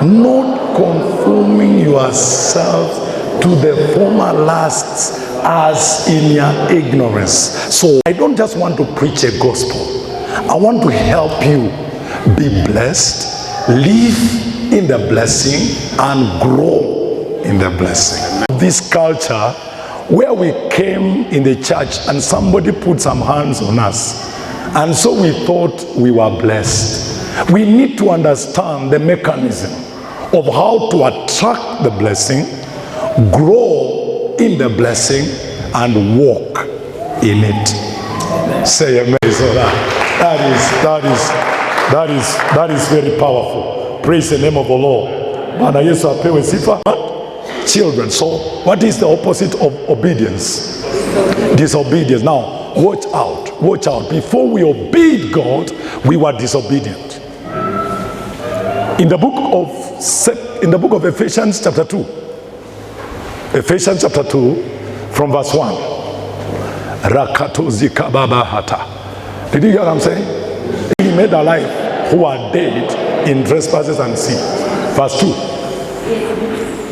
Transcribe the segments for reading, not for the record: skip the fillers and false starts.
not conforming yourselves to the former lusts as in your ignorance. So I don't just want to preach a gospel. I want to help you be blessed, live in the blessing, and grow in the blessing. This culture where we came in the church and somebody put some hands on us, and so we thought we were blessed. We need to understand the mechanism of how to attract the blessing, grow in the blessing, and walk in it. Say amen. So that is very powerful. Praise the name of the Lord. Bwana Yesu apewe sifa. Children. So what is the opposite of obedience? Disobedience. Now watch out. Watch out. Before we obeyed God, we were disobedient. In the book of Ephesians chapter 2. Ephesians chapter 2 from verse 1. Rakato zikababa hata. Did you hear what I'm saying? He made alive who are dead in trespasses and sin. Verse 2.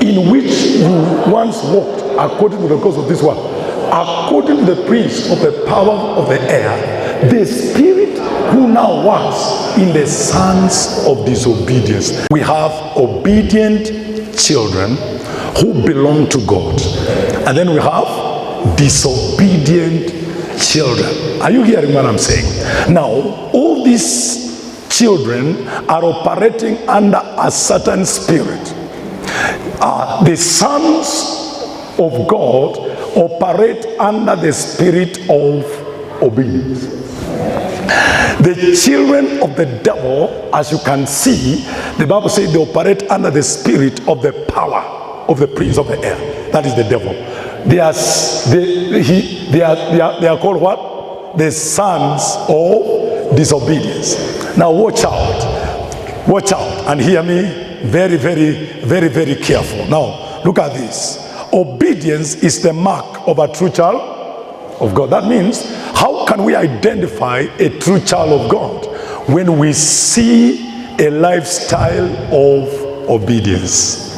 In which you once walked according to the course of this world, according to the prince of the power of the air, the spirit who now works in the sons of disobedience. We have obedient children who belong to God, and then we have disobedient children. Are you hearing what I'm saying? Now, all these children are operating under a certain spirit. The sons of God operate under the spirit of obedience. The children of the devil, as you can see, the Bible says they operate under the spirit of the power of the prince of the air. That is the devil. They are called what? The sons of disobedience. Now watch out. Watch out and hear me very, very, very, very careful. Now look at this. Obedience is the mark of a true child of God. That means, how can we identify a true child of God? When we see a lifestyle of obedience.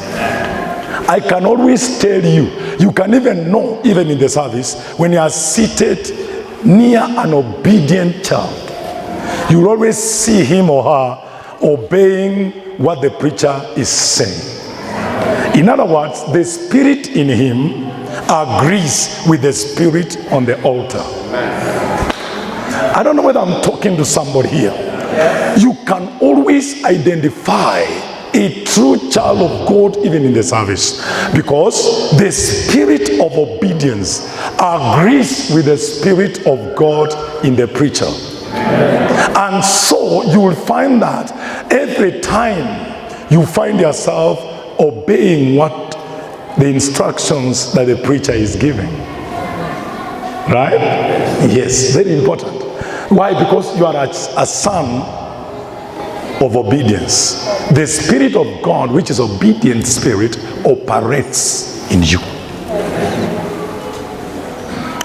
I can always tell you, you can even know, even in the service, when you are seated near an obedient child, you will always see him or her obeying what the preacher is saying. In other words, the spirit in him agrees with the spirit on the altar. I don't know whether I'm talking to somebody here. You can always identify a true child of God even in the service, because the spirit of obedience agrees with the spirit of God in the preacher. And so you will find that every time you find yourself obeying what the instructions that the preacher is giving. Right? Yes, very important. Why? Because you are a son of obedience. The spirit of God, which is obedient spirit, operates in you.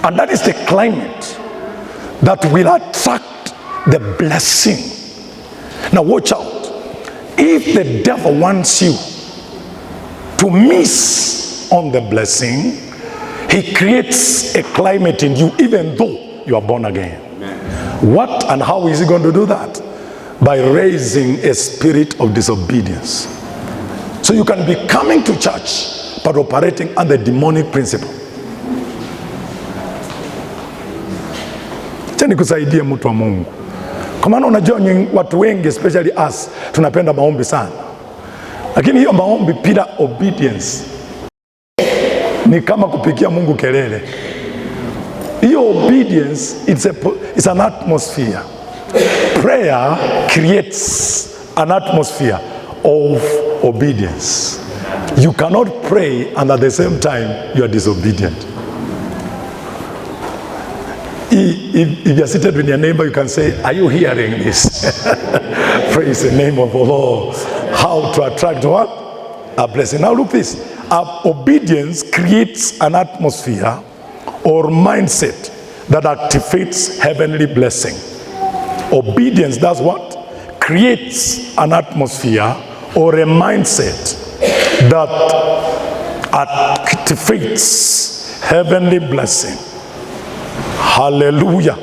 And that is the climate that will attract the blessing. Now watch out. If the devil wants you to miss on the blessing, he creates a climate in you even though you are born again. What and how is he going to do that? By raising a spirit of disobedience. So you can be coming to church but operating under demonic principle. Chani kusaidie mtu wa Mungu. Kwa maana unajua watu wengi, especially us, tunapenda maombi sana. Lakini hiyo maombi bila obedience ni kama kupigia Mungu kelele. Hiyo obedience, it's an atmosphere. Prayer creates an atmosphere of obedience. You cannot pray and at the same time you are disobedient. If you're seated with your neighbor, you can say, are you hearing this? Praise the name of the Lord. How to attract what? A blessing. Now look this. Obedience creates an atmosphere or mindset that activates heavenly blessing. Obedience does what? Creates an atmosphere or a mindset that activates heavenly blessing. Hallelujah.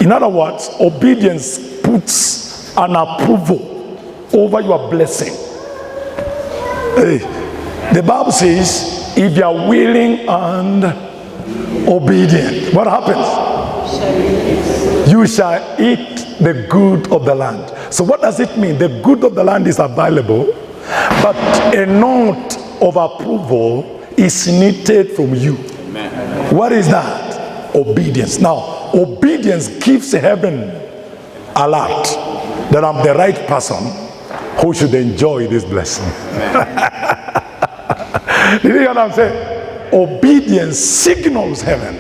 In other words, obedience puts an approval over your blessing. Hey, the Bible says, if you are willing and obedient, what happens? You shall eat the good of the land. So what does it mean? The good of the land is available, but a note of approval is needed from you. Amen. What is that? Obedience. Now, obedience gives heaven alert that I'm the right person who should enjoy this blessing. You know what I'm saying? Obedience signals heaven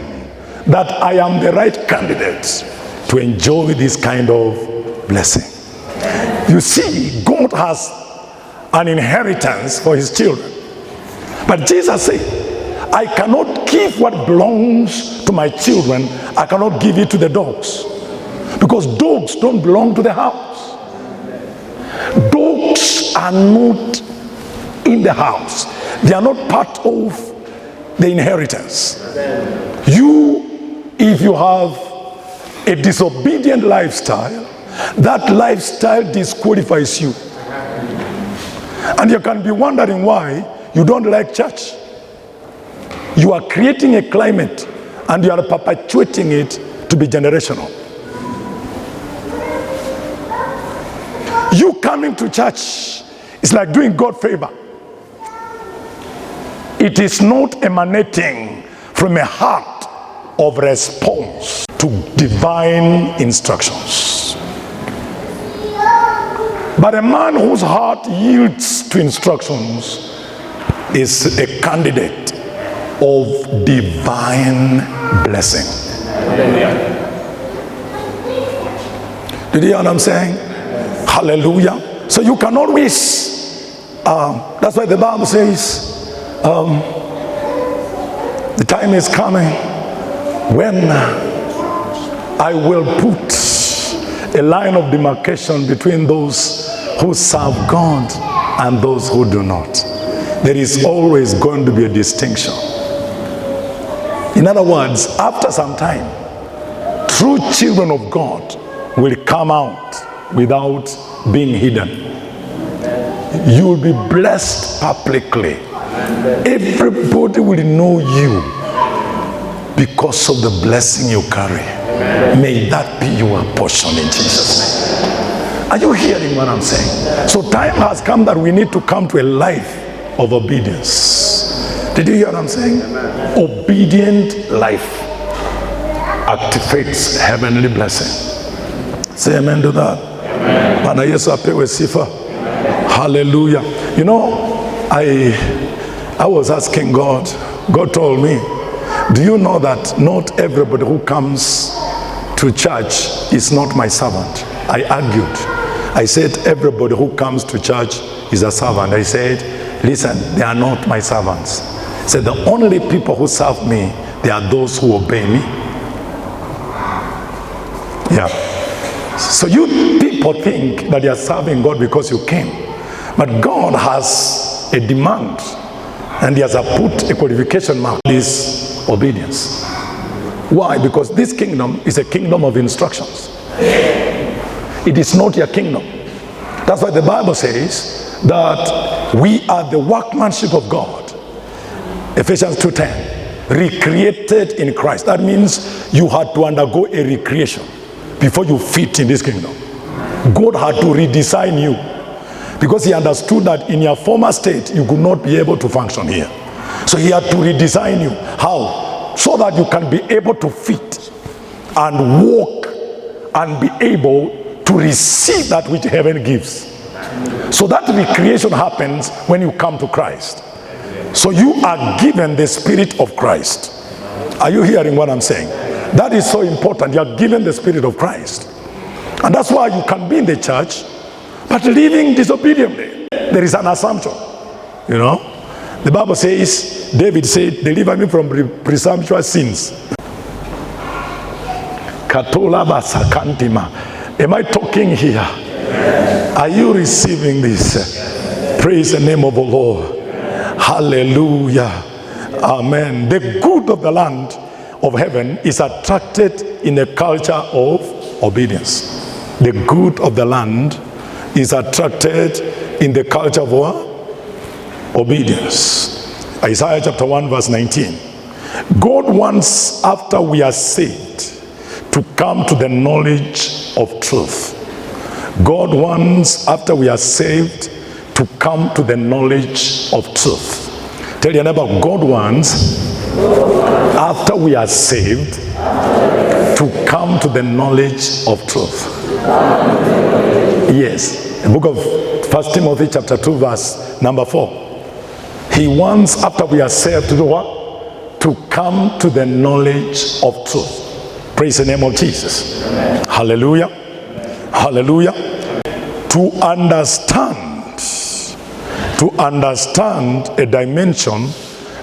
that I am the right candidate to enjoy this kind of blessing. You see, God has an inheritance for his children. But Jesus said, I cannot give what belongs to my children, I cannot give it to the dogs. Because dogs don't belong to the house. Dogs are not in the house. They are not part of the inheritance. You, if you have a disobedient lifestyle, that lifestyle disqualifies you. And you can be wondering why you don't like church. You are creating a climate and you are perpetuating it to be generational. You coming to church is like doing God favor. It is not emanating from a heart of response to divine instructions. But a man whose heart yields to instructions is a candidate of divine blessing. Did you hear what I'm saying? Hallelujah. So you can always, that's why the Bible says, the time is coming when I will put a line of demarcation between those who serve God and those who do not. There is always going to be a distinction. In other words, after some time, true children of God will come out without being hidden. You will be blessed publicly. Everybody will know you because of the blessing you carry. May that be your portion in Jesus' name. Are you hearing what I'm saying? So time has come that we need to come to a life of obedience. Did you hear what I'm saying? Obedient life activates heavenly blessing. Say amen to that. Bwana Yesu apewe sifa. Hallelujah. You know, I was asking God. God told me, do you know that not everybody who comes to church is not my servant? I argued. I said everybody who comes to church is a servant. I said, listen, they are not my servants. I said the only people who serve me, they are those who obey me. Yeah. So you people think that you are serving God because you came. But God has a demand, and he has put a qualification mark. This obedience. Why? Because this kingdom is a kingdom of instructions. It is not your kingdom. That's why the Bible says that we are the workmanship of God. Ephesians 2:10. Recreated in Christ. That means you had to undergo a recreation before you fit in this kingdom. God had to redesign you because he understood that in your former state you could not be able to function here. So he had to redesign you. How? So that you can be able to fit and walk and be able to receive that which heaven gives. So that recreation happens when you come to Christ. So you are given the Spirit of Christ. Are you hearing what I'm saying? That is so important. You are given the Spirit of Christ. And that's why you can be in the church, but living disobediently. There is an assumption, you know. The Bible says, David said, deliver me from presumptuous sins. Am I talking here? Are you receiving this? Praise the name of the Lord. Hallelujah. Amen. The good of the land of heaven is attracted in a culture of obedience. The good of the land is attracted in the culture of what? Obedience. Isaiah chapter 1 verse 19. God wants, after we are saved, to come to the knowledge of truth. God wants, after we are saved, to come to the knowledge of truth. Tell your neighbor, God wants, after we are saved, to come to the knowledge of truth. Yes. The book of 1 Timothy chapter 2 verse number 4. He wants, after we are saved, to do what? To come to the knowledge of truth. Praise the name of Jesus. Amen. Hallelujah. Hallelujah. To understand a dimension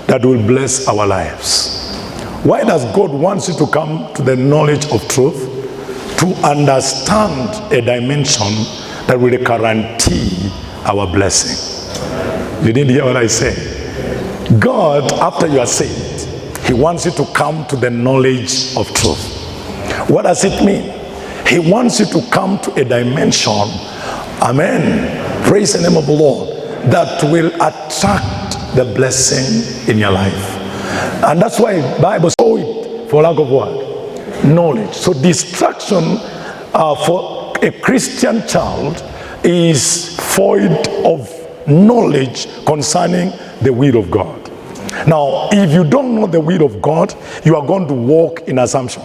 that will bless our lives. Why does God want you to come to the knowledge of truth? To understand a dimension that will guarantee our blessing. You didn't hear what I said? God, after you are saved, He wants you to come to the knowledge of truth. What does it mean? He wants you to come to a dimension, amen, praise the name of the Lord, that will attract the blessing in your life. And that's why the Bible saw it for lack of what? Knowledge. So distraction for a Christian child is void of knowledge concerning the will of God. Now, if you don't know the will of God, you are going to walk in assumption.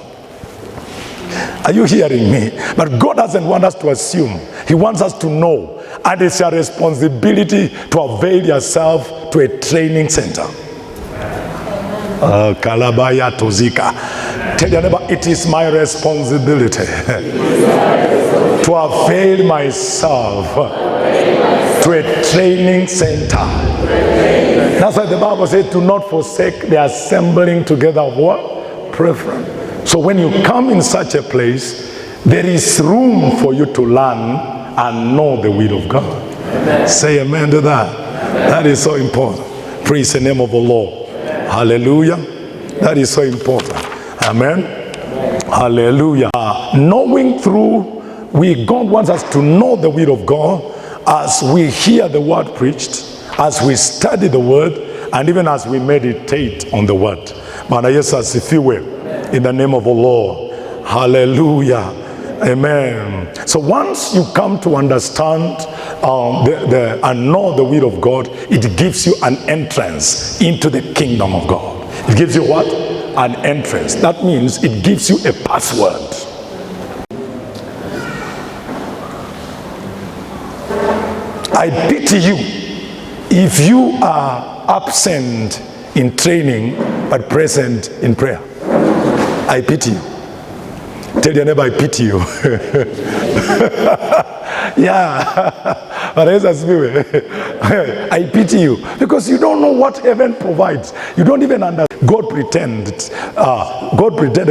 Are you hearing me? But God doesn't want us to assume. He wants us to know. And it's your responsibility to avail yourself to a training center. Kalabaya Tozika. Tell your neighbor, it is my responsibility to avail myself to a training center. That's why the Bible says, do not forsake the assembling together of what? Preference. So when you come in such a place, there is room for you to learn and know the will of God. Amen. Say amen to that. Amen. That is so important. Praise the name of the Lord. Amen. Hallelujah. That is so important. Amen. Amen. Hallelujah. Knowing through, God wants us to know the will of God as we hear the word preached, as we study the word, and even as we meditate on the word. But yes, as if you will, in the name of the Lord. Hallelujah. Amen. So once you come to understand and know the will of God, it gives you an entrance into the kingdom of God. It gives you what? An entrance. That means it gives you a password. I pity you if you are absent in training but present in prayer. I pity you. Tell your neighbor, I pity you. Yeah. I pity you. Because you don't know what heaven provides. You don't even understand. God pretended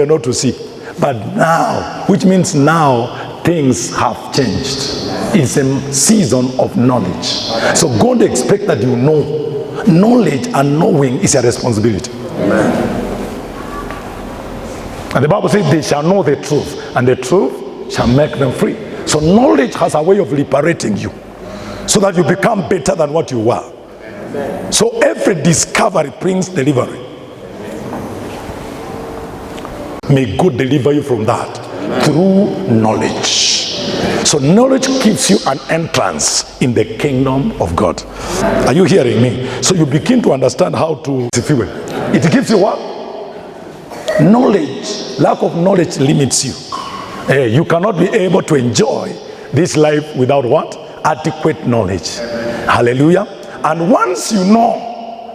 not to see. But now, which means now, things have changed. It's a season of knowledge. So God expects that you know. Knowledge and knowing is a responsibility. Amen. And the Bible says they shall know the truth, and the truth shall make them free. So knowledge has a way of liberating you, so that you become better than what you were. Amen. So every discovery brings delivery. May God deliver you from that. Amen. Through knowledge. So knowledge gives you an entrance in the kingdom of God. Are you hearing me? So you begin to understand how to, if you will. It gives you what? Knowledge. Lack of knowledge limits you. You cannot be able to enjoy this life without what? Adequate knowledge. Hallelujah. And once you know,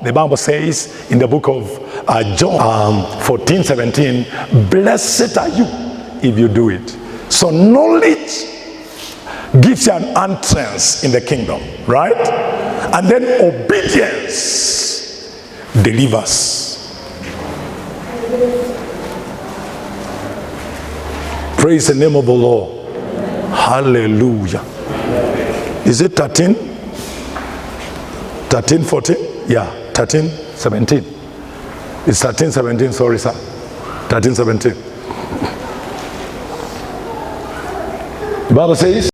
the Bible says in the book of John 14:17, blessed are you if you do it. So knowledge gives you an entrance in the kingdom, right? And then obedience delivers. Praise the name of the Lord. Hallelujah. Is it 13? 13, 14? Yeah, 13, 17. It's 13, 17, sorry, sir. 13, 17. The Bible says,